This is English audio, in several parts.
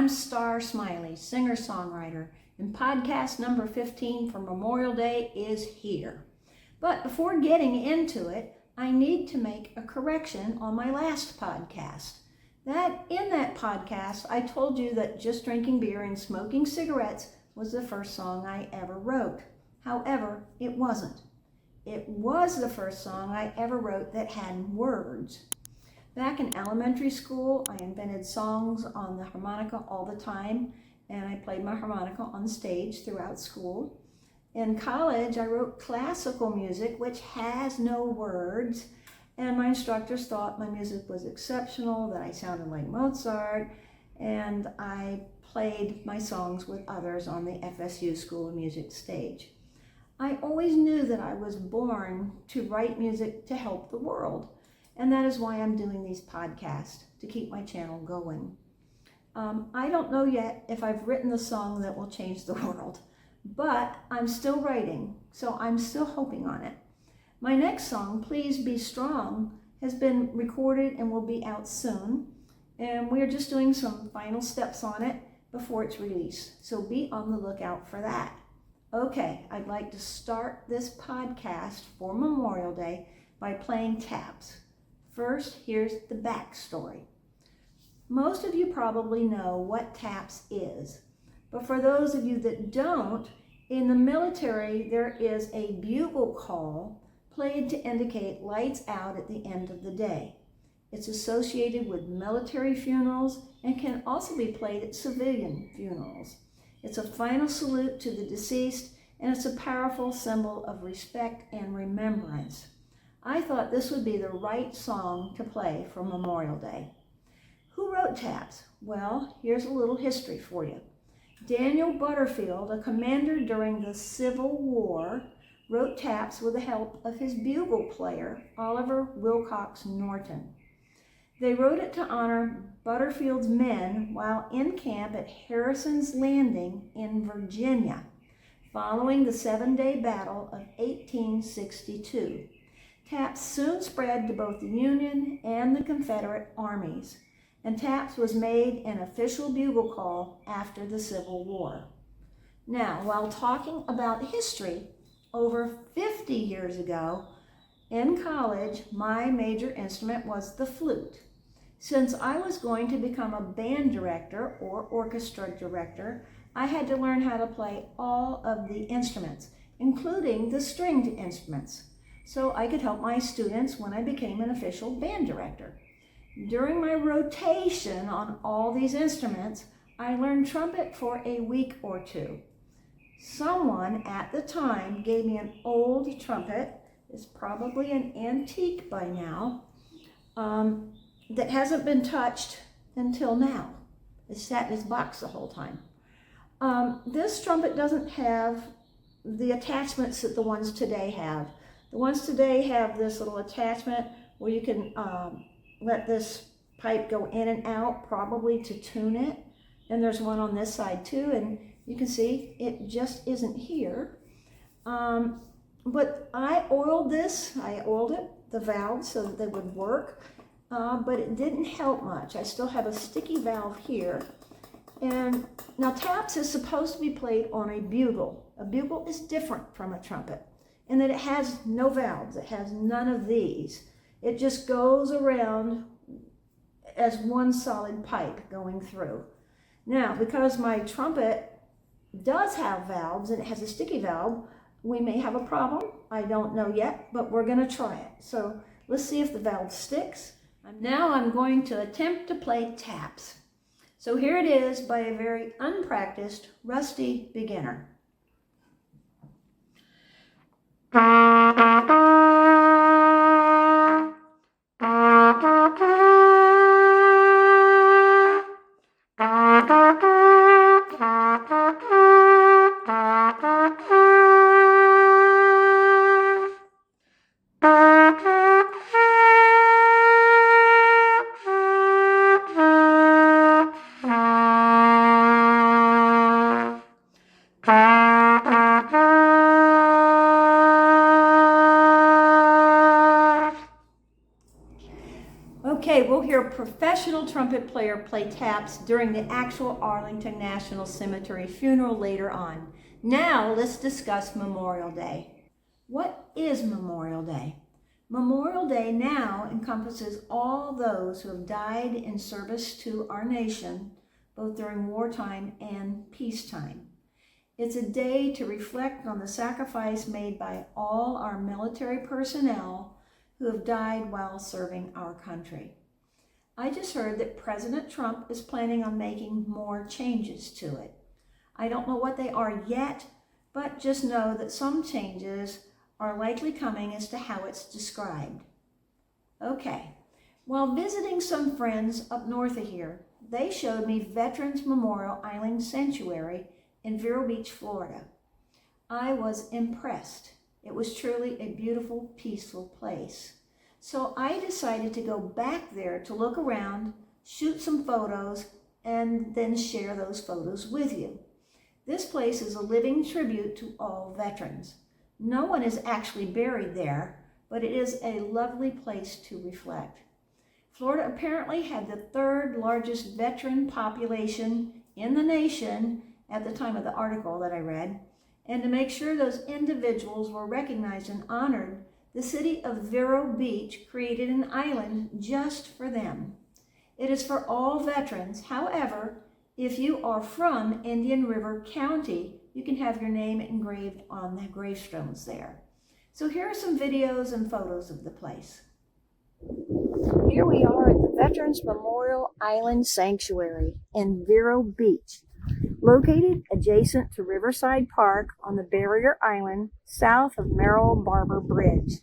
I'm Smiley, singer-songwriter, and podcast number 15 for Memorial Day is here. But before getting into it, I need to make a correction on my last podcast. In that podcast, I told you that just drinking beer and smoking cigarettes was the first song I ever wrote. However, it wasn't. It was the first song I ever wrote that had words. Back in elementary school, I invented songs on the harmonica all the time, and I played my harmonica on stage throughout school. In college, I wrote classical music, which has no words, and my instructors thought my music was exceptional, that I sounded like Mozart, and I played my songs with others on the FSU School of Music stage. I always knew that I was born to write music to help the world. And that is why I'm doing these podcasts, to keep my channel going. I don't know yet if I've written the song that will change the world, but I'm still writing, so I'm still hoping on it. My next song, Please Be Strong, has been recorded and will be out soon, and we're just doing some final steps on it before it's released, so be on the lookout for that. Okay, I'd like to start this podcast for Memorial Day by playing taps. First, here's the backstory. Most of you probably know what taps is, but for those of you that don't, in the military there is a bugle call played to indicate lights out at the end of the day. It's associated with military funerals and can also be played at civilian funerals. It's a final salute to the deceased, and it's a powerful symbol of respect and remembrance. I thought this would be the right song to play for Memorial Day. Who wrote taps? Well, here's a little history for you. Daniel Butterfield, a commander during the Civil War, wrote taps with the help of his bugle player, Oliver Wilcox Norton. They wrote it to honor Butterfield's men while in camp at Harrison's Landing in Virginia, following the 7-day Battle of 1862. Taps soon spread to both the Union and the Confederate armies, and taps was made an official bugle call after the Civil War. Now, while talking about history, over 50 years ago, in college, my major instrument was the flute. Since I was going to become a band director or orchestra director, I had to learn how to play all of the instruments, including the stringed instruments, so I could help my students when I became an official band director. During my rotation on all these instruments, I learned trumpet for a week or two. Someone at the time gave me an old trumpet, it's probably an antique by now, that hasn't been touched until now. It sat in its box the whole time. This trumpet doesn't have the attachments that the ones today have. The ones today have this little attachment where you can let this pipe go in and out, probably to tune it. And there's one on this side too, and you can see it just isn't here. But I oiled this, the valves, so that they would work, but it didn't help much. I still have a sticky valve here. And now taps is supposed to be played on a bugle. A bugle is different from a trumpet in that it has no valves. It has none of these. It just goes around as one solid pipe going through. Now, because my trumpet does have valves and it has a sticky valve, we may have a problem. I don't know yet, but we're going to try it. So let's see if the valve sticks. Now I'm going to attempt to play taps. So here it is by a very unpracticed, rusty beginner. hear a professional trumpet player play taps during the actual Arlington National Cemetery funeral later on. Now let's discuss Memorial Day. What is Memorial Day? Memorial Day now encompasses all those who have died in service to our nation, both during wartime and peacetime. It's a day to reflect on the sacrifice made by all our military personnel who have died while serving our country. I just heard that President Trump is planning on making more changes to it. I don't know what they are yet, but just know that some changes are likely coming as to how it's described. Okay, while visiting some friends up north of here, they showed me Veterans Memorial Island Sanctuary in Vero Beach, Florida. I was impressed. It was truly a beautiful, peaceful place. So I decided to go back there to look around, shoot some photos, and then share those photos with you. This place is a living tribute to all veterans. No one is actually buried there, but it is a lovely place to reflect. Florida apparently had the third largest veteran population in the nation at the time of the article that I read, and to make sure those individuals were recognized and honored, the city of Vero Beach created an island just for them. It is for all veterans. However, if you are from Indian River County, you can have your name engraved on the gravestones there. So here are some videos and photos of the place. Here we are at the Veterans Memorial Island Sanctuary in Vero Beach, located adjacent to Riverside Park on the Barrier Island, south of Merrill Barber Bridge.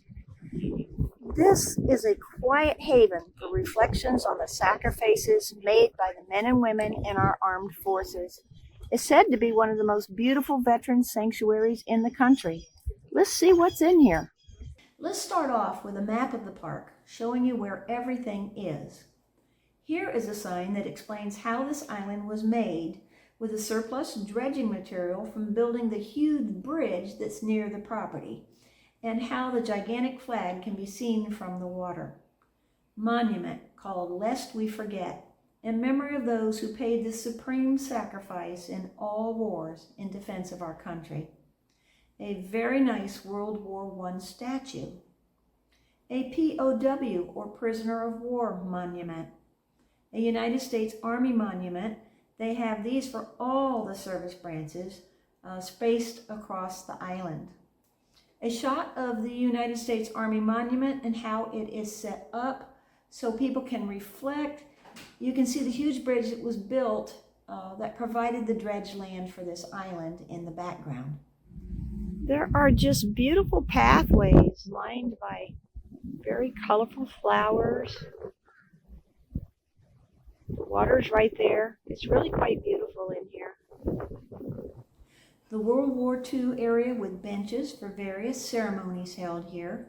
This is a quiet haven for reflections on the sacrifices made by the men and women in our armed forces. It's said to be one of the most beautiful veteran sanctuaries in the country. Let's see what's in here. Let's start off with a map of the park, showing you where everything is. Here is a sign that explains how this island was made, with the surplus dredging material from building the huge bridge that's near the property, and how the gigantic flag can be seen from the water. Monument called Lest We Forget, in memory of those who paid the supreme sacrifice in all wars in defense of our country. A very nice World War I statue. A POW, or Prisoner of War, monument. A United States Army monument. They have these for all the service branches, spaced across the island. A shot of the United States Army monument and how it is set up so people can reflect. You can see the huge bridge that was built that provided the dredge land for this island in the background. There are just beautiful pathways lined by very colorful flowers. The water's right there. It's really quite beautiful in here. The World War II area with benches for various ceremonies held here.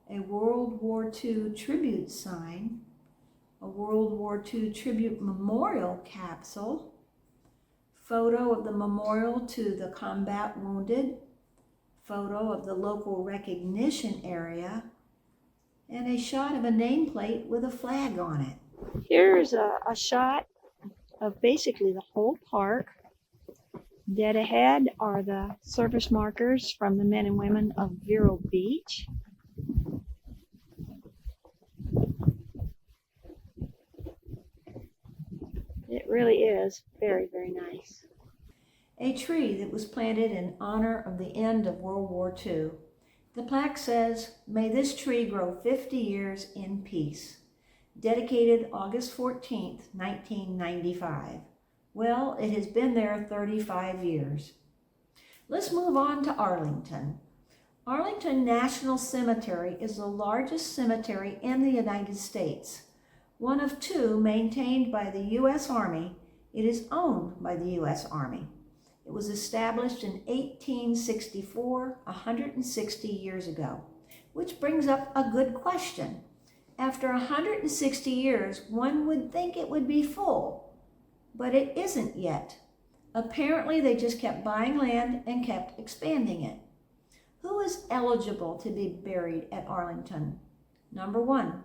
A World War II tribute sign. A World War II tribute memorial capsule. Photo of the memorial to the combat wounded. Photo of the local recognition area. And a shot of a nameplate with a flag on it. Here's a shot of basically the whole park. Dead ahead are the service markers from the men and women of Vero Beach. It really is very, very nice. A tree that was planted in honor of the end of World War II. The plaque says, "May this tree grow 50 years in peace." Dedicated August 14th, 1995. Well, it has been there 35 years. Let's move on to Arlington. Arlington National Cemetery is the largest cemetery in the United States. One of two maintained by the U.S. Army. It is owned by the U.S. Army. It was established in 1864, 160 years ago, which brings up a good question. After 160 years, one would think it would be full, but it isn't yet. Apparently, they just kept buying land and kept expanding it. Who is eligible to be buried at Arlington? Number 1,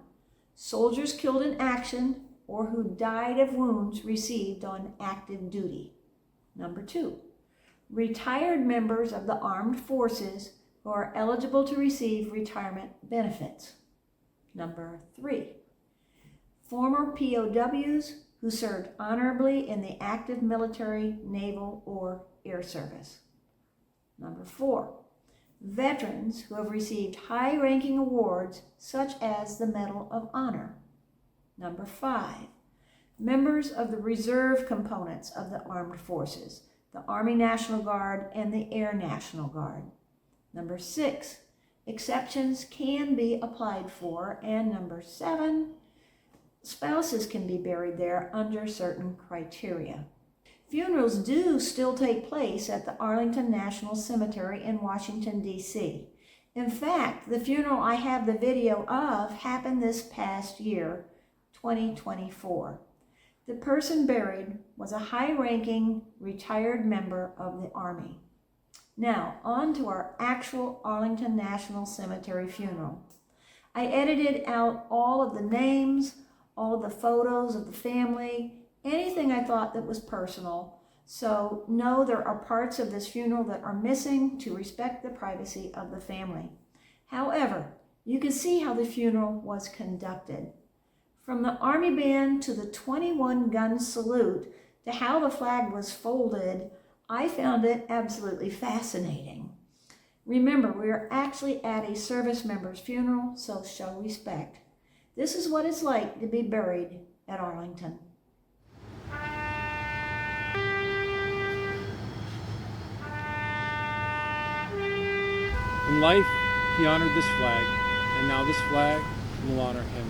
soldiers killed in action or who died of wounds received on active duty. Number 2, retired members of the armed forces who are eligible to receive retirement benefits. Number 3, former POWs who served honorably in the active military, naval, or air service. Number 4, veterans who have received high-ranking awards such as the Medal of Honor. Number 5, members of the reserve components of the armed forces, the Army National Guard and the Air National Guard. Number 6, exceptions can be applied for. And number 7, spouses can be buried there under certain criteria. Funerals do still take place at the Arlington National Cemetery in Washington, D.C. In fact, the funeral I have the video of happened this past year, 2024. The person buried was a high-ranking retired member of the Army. Now, on to our actual Arlington National Cemetery funeral. I edited out all of the names, all of the photos of the family, anything I thought that was personal. So know there are parts of this funeral that are missing to respect the privacy of the family. However, you can see how the funeral was conducted. From the Army band to the 21-gun salute to how the flag was folded, I found it absolutely fascinating. Remember, we are actually at a service member's funeral, so show respect. This is what it's like to be buried at Arlington. In life, he honored this flag, and now this flag will honor him.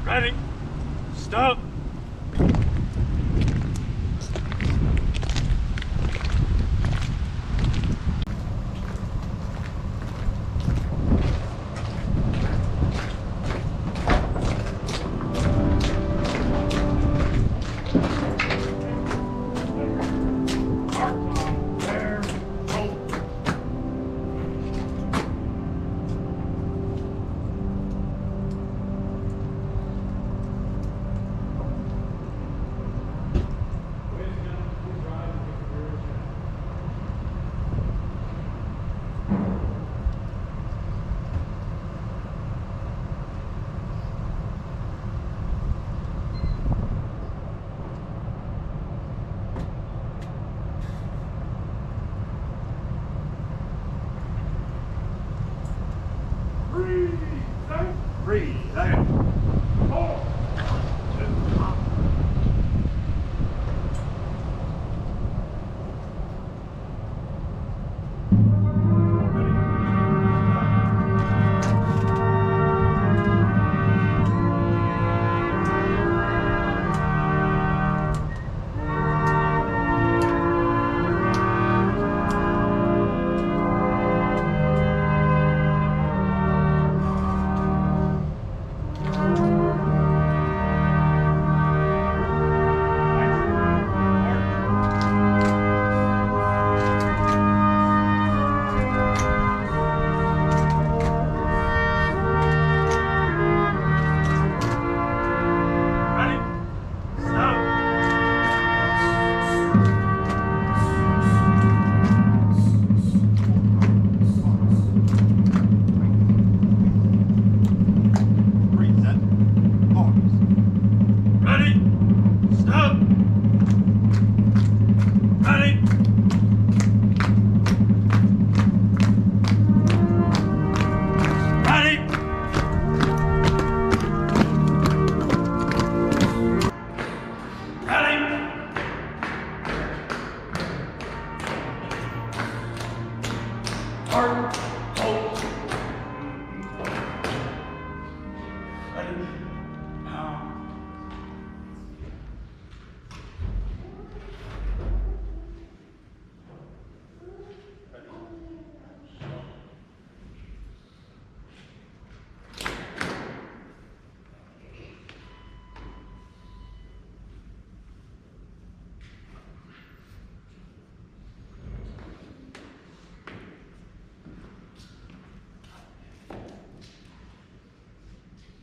Ready, stop.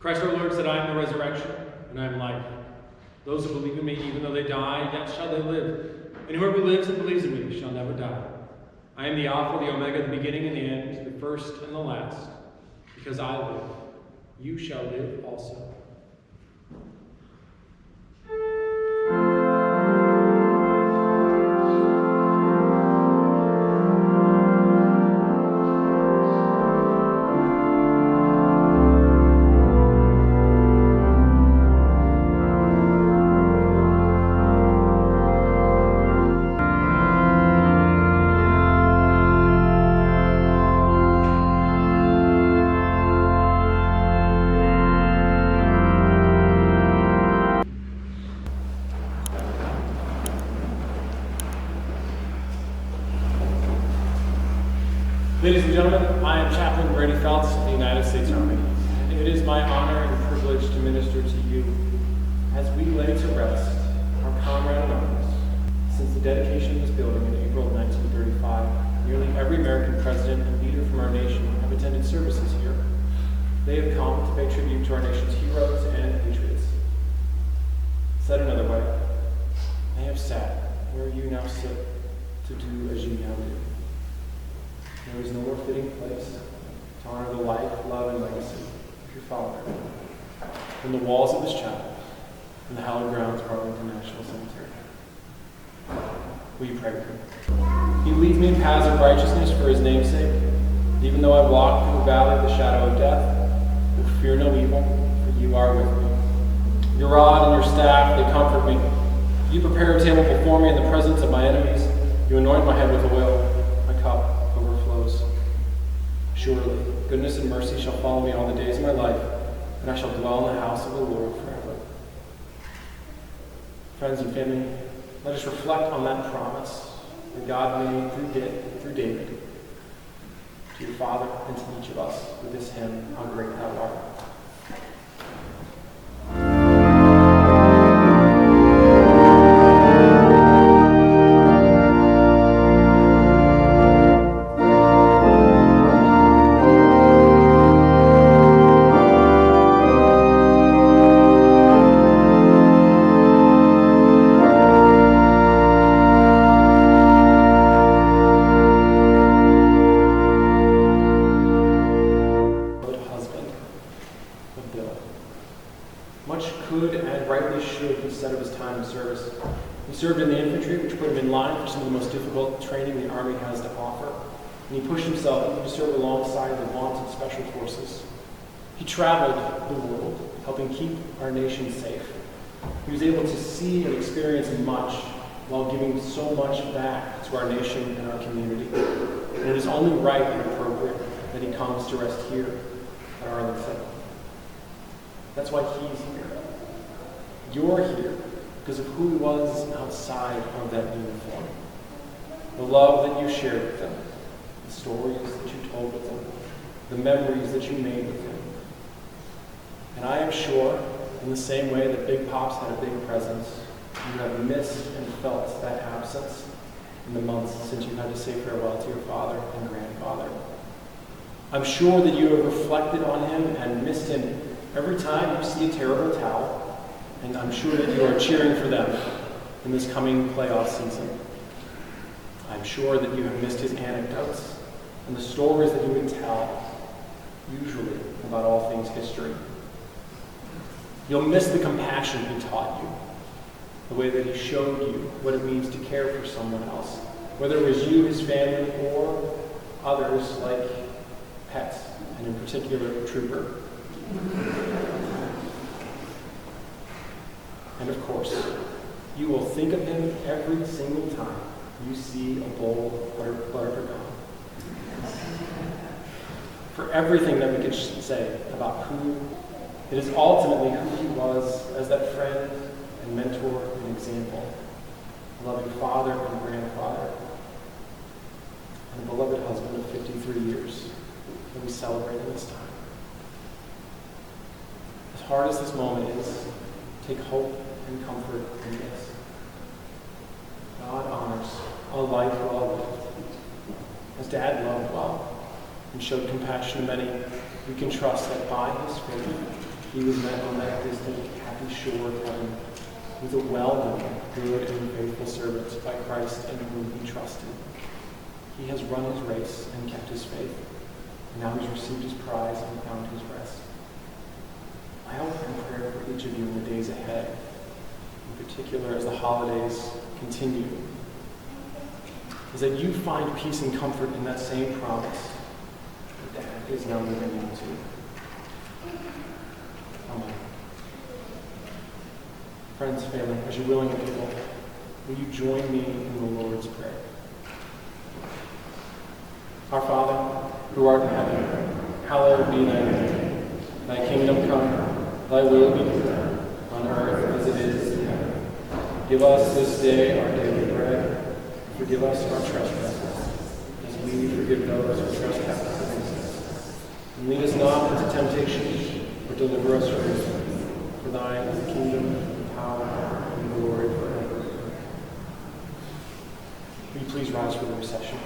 Christ our Lord said, I am the resurrection, and I am life. Those who believe in me, even though they die, yet shall they live. And whoever lives and believes in me shall never die. I am the Alpha, the Omega, the beginning and the end, the first and the last. Because I live, you shall live also. Ladies and gentlemen, I am Chaplain Brady Feltz of the United States Army, and it is my honor and privilege to minister to you as we lay to rest our comrade in arms. Since the dedication of this building in April of 1935, nearly every American president and leader from our nation have attended services here. They have come to pay tribute to our nation's heroes and patriots. Said another way, they have sat where you now sit to do as you now do. There is no more fitting place to honor the life, love, and legacy of your father than the walls of this chapel and the hallowed grounds of Arlington National Cemetery. Will you pray with me? He leads me in paths of righteousness for his name's sake. Even though I walk through the valley of the shadow of death, I will fear no evil, for you are with me. Your rod and your staff, they comfort me. You prepare a table before me in the presence of my enemies. You anoint my head with oil. My cup overflows. Surely, goodness and mercy shall follow me all the days of my life, and I shall dwell in the house of the Lord forever. Friends and family, let us reflect on that promise that God made through David to your Father and to each of us with this hymn, How Great Thou Art. Much could and rightly should be said of his time in service. He served in the infantry, which put him in line for some of the most difficult training the Army has to offer. And he pushed himself even to serve alongside the vaunted Special Forces. He traveled the world, helping keep our nation safe. He was able to see and experience much while giving so much back to our nation and our community. And it is only right and appropriate that he comes to rest here at Arlington. That's why he's here. You're here because of who he was outside of that uniform. The love that you shared with him, the stories that you told with him, the memories that you made with him. And I am sure, in the same way that Big Pop's had a big presence, you have missed and felt that absence in the months since you had to say farewell to your father and grandfather. I'm sure that you have reflected on him and missed him every time you see a terrible towel, and I'm sure that you are cheering for them in this coming playoff season. I'm sure that you have missed his anecdotes and the stories that he would tell, usually about all things history. You'll miss the compassion he taught you, the way that he showed you what it means to care for someone else, whether it was you, his family, or others like pets, and in particular, Trooper. And of course, you will think of him every single time you see a bowl of butter pecan. For everything that we could say about who it is ultimately who he was as that friend and mentor and example, a loving father and grandfather, and a beloved husband of 53 years that we celebrate in this time. As hard as this moment is, take hope and comfort in this. God honors a life well lived. As Dad loved well and showed compassion to many, we can trust that by his faith, He was met on that distant, happy shore of heaven with a well-done, good and faithful servant by Christ in whom he trusted. He has run his race and kept his faith, and now he's received his prize and found his rest. My hope and prayer for each of you in the days ahead, in particular as the holidays continue, is that you find peace and comfort in that same promise that Dad is now living into. Amen. Friends, family, as you're willing and able, will you join me in the Lord's Prayer? Our Father, who art in heaven, hallowed be thy name. Thy kingdom come, thy will be done, on earth as it is in heaven. Give us this day our daily bread. Forgive us our trespasses, as we forgive those who trespass against us. And lead us not into temptation, but deliver us from evil. For thine is the kingdom, the power, and the glory forever. Will you please rise for the recession?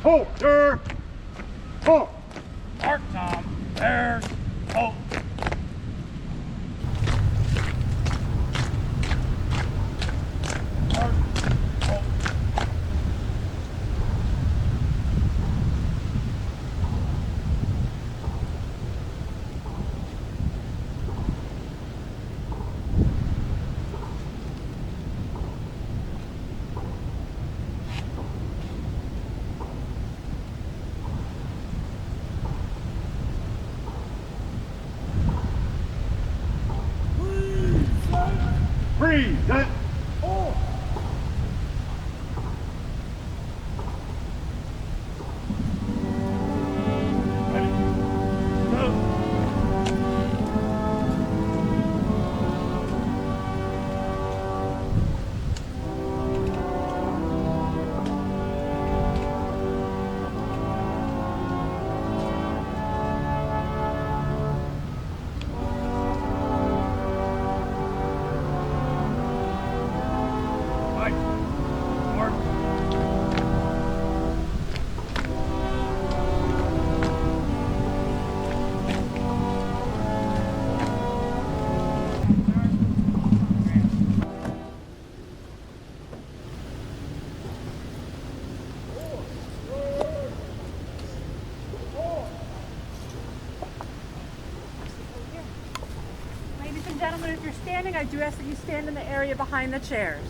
Halt, there! Halt! Mark, Tom. There's halt. Mark, halt. Freeze! That. Oh! Ready? Go! standing, I do ask that you stand in the area behind the chairs.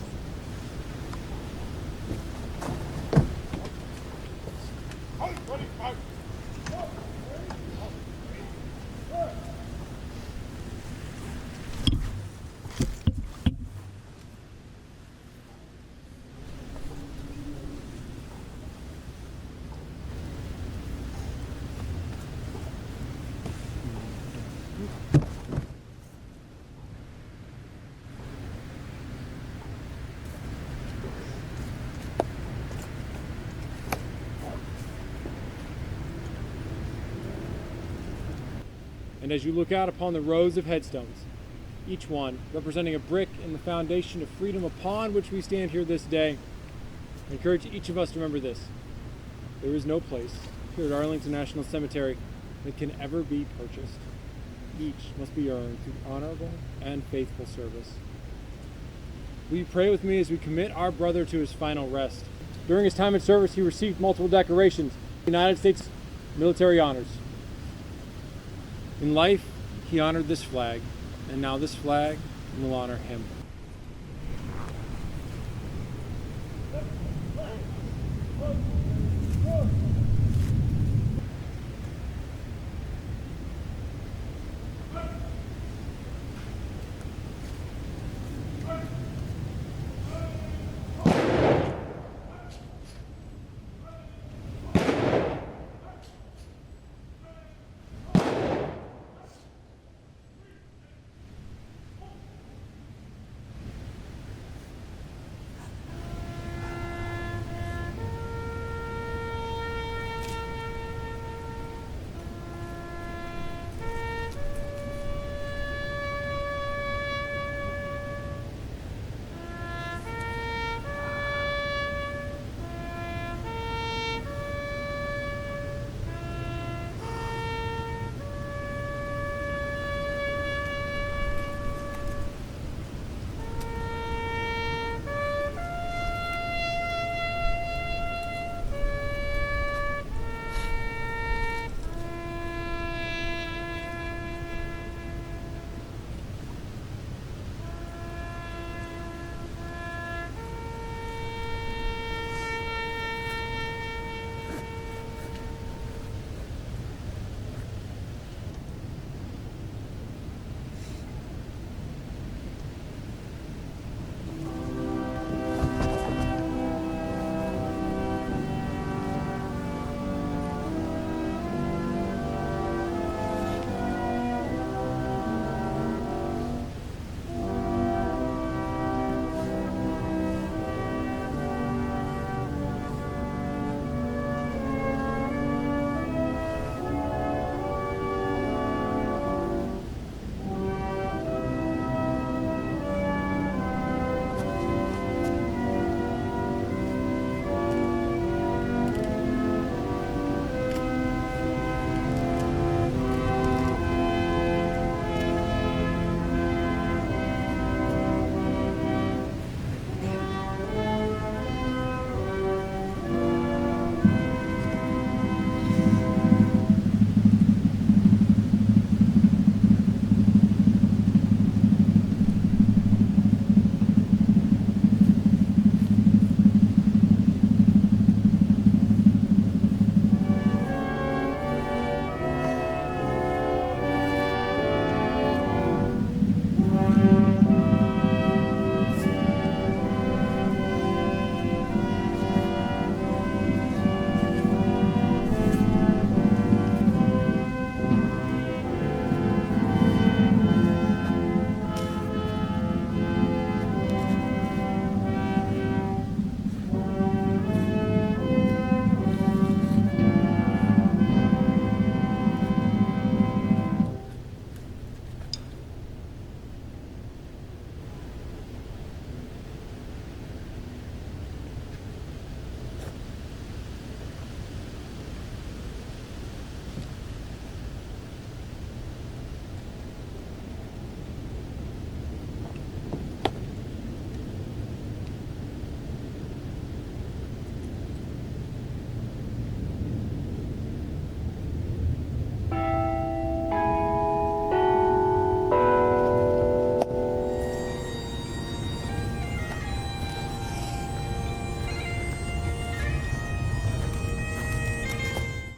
And as you look out upon the rows of headstones, each one representing a brick in the foundation of freedom upon which we stand here this day, I encourage each of us to remember this. There is no place here at Arlington National Cemetery that can ever be purchased. Each must be earned through honorable and faithful service. Will you pray with me as we commit our brother to his final rest? During his time in service, he received multiple decorations, United States military honors. In life, he honored this flag, and now this flag will honor him.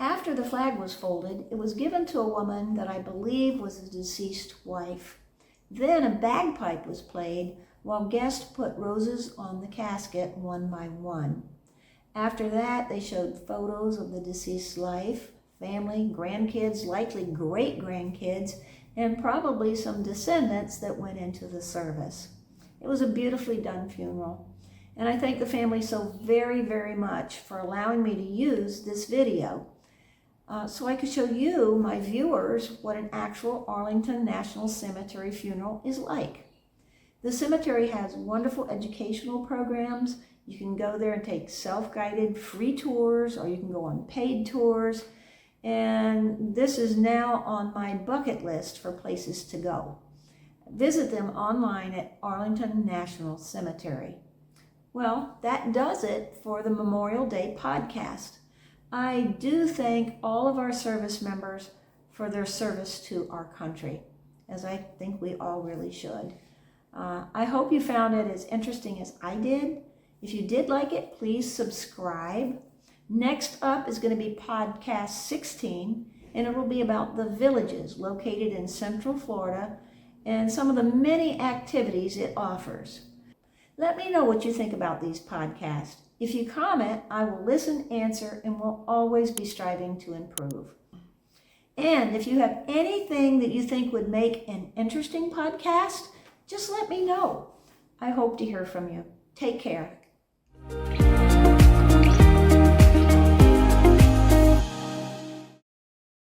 After the flag was folded, it was given to a woman that I believe was the deceased wife. Then a bagpipe was played while guests put roses on the casket one by one. After that, they showed photos of the deceased's life, family, grandkids, likely great-grandkids, and probably some descendants that went into the service. It was a beautifully done funeral, and I thank the family so very, very much for allowing me to use this video so I could show you, my viewers, what an actual Arlington National Cemetery funeral is like. The cemetery has wonderful educational programs. You can go there and take self-guided free tours, or you can go on paid tours. And this is now on my bucket list for places to go. Visit them online at Arlington National Cemetery. Well, that does it for the Memorial Day podcast. I do thank all of our service members for their service to our country, as I think we all really should. I hope you found it as interesting as I did. If you did like it, please subscribe. Next up is going to be podcast 16, and it will be about the villages located in Central Florida and some of the many activities it offers. Let me know what you think about these podcasts. If you comment, I will listen, answer, and will always be striving to improve. And if you have anything that you think would make an interesting podcast, just let me know. I hope to hear from you. Take care.